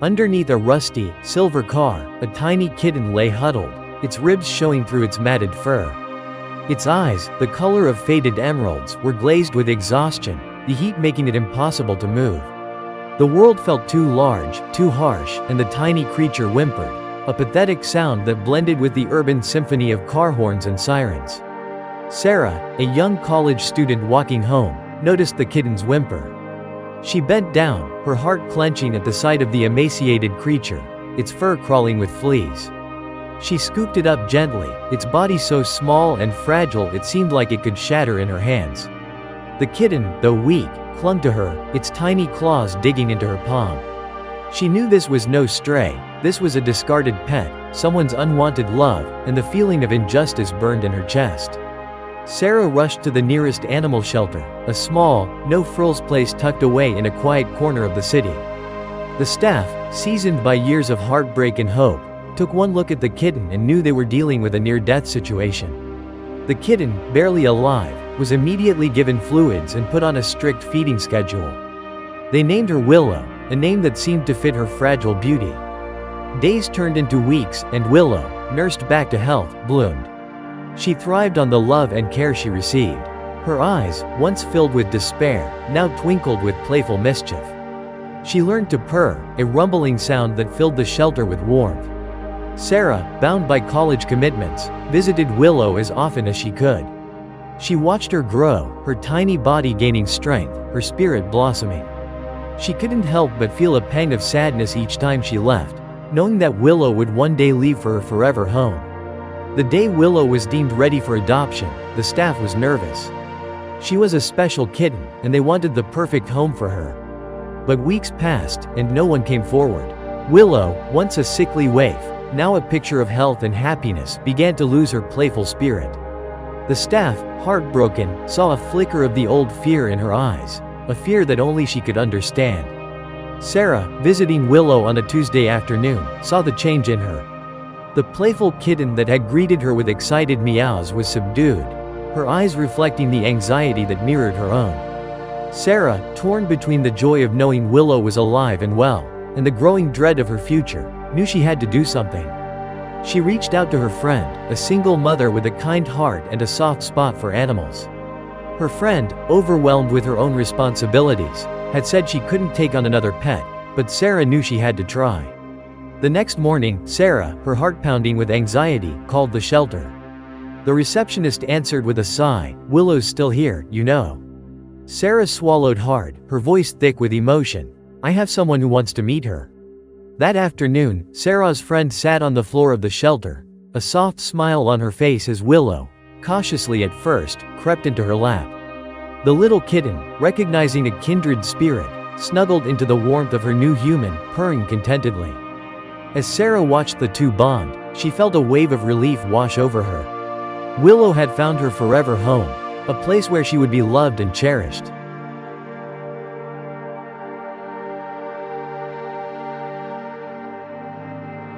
Underneath a rusty, silver car, a tiny kitten lay huddled, its ribs showing through its matted fur. Its eyes, the color of faded emeralds, were glazed with exhaustion, the heat making it impossible to move. The world felt too large, too harsh, and the tiny creature whimpered, a pathetic sound that blended with the urban symphony of car horns and sirens. Sarah, a young college student walking home, noticed the kitten's whimper. She bent down, her heart clenching at the sight of the emaciated creature, its fur crawling with fleas. She scooped it up gently, its body so small and fragile it seemed like it could shatter in her hands. The kitten, though weak, clung to her, its tiny claws digging into her palm. She knew this was no stray, this was a discarded pet, someone's unwanted love, and the feeling of injustice burned in her chest. Sarah rushed to the nearest animal shelter, a small, no-frills place tucked away in a quiet corner of the city. The staff, seasoned by years of heartbreak and hope, took one look at the kitten and knew they were dealing with a near-death situation. The kitten, barely alive, was immediately given fluids and put on a strict feeding schedule. They named her Willow, a name that seemed to fit her fragile beauty. Days turned into weeks, and Willow, nursed back to health, bloomed. She thrived on the love and care she received. Her eyes, once filled with despair, now twinkled with playful mischief. She learned to purr, a rumbling sound that filled the shelter with warmth. Sarah, bound by college commitments, visited Willow as often as she could. She watched her grow, her tiny body gaining strength, her spirit blossoming. She couldn't help but feel a pang of sadness each time she left, knowing that Willow would one day leave for her forever home. The day Willow was deemed ready for adoption, the staff was nervous. She was a special kitten, and they wanted the perfect home for her. But weeks passed, and no one came forward. Willow, once a sickly waif, now a picture of health and happiness, began to lose her playful spirit. The staff, heartbroken, saw a flicker of the old fear in her eyes, a fear that only she could understand. Sarah, visiting Willow on a Tuesday afternoon, saw the change in her. The playful kitten that had greeted her with excited meows was subdued, her eyes reflecting the anxiety that mirrored her own. Sarah, torn between the joy of knowing Willow was alive and well, and the growing dread of her future, knew she had to do something. She reached out to her friend, a single mother with a kind heart and a soft spot for animals. Her friend, overwhelmed with her own responsibilities, had said she couldn't take on another pet, but Sarah knew she had to try. The next morning, Sarah, her heart pounding with anxiety, called the shelter. The receptionist answered with a sigh, "Willow's still here, you know." Sarah swallowed hard, her voice thick with emotion. "I have someone who wants to meet her." That afternoon, Sarah's friend sat on the floor of the shelter, a soft smile on her face as Willow, cautiously at first, crept into her lap. The little kitten, recognizing a kindred spirit, snuggled into the warmth of her new human, purring contentedly. As Sarah watched the two bond, she felt a wave of relief wash over her. Willow had found her forever home, a place where she would be loved and cherished.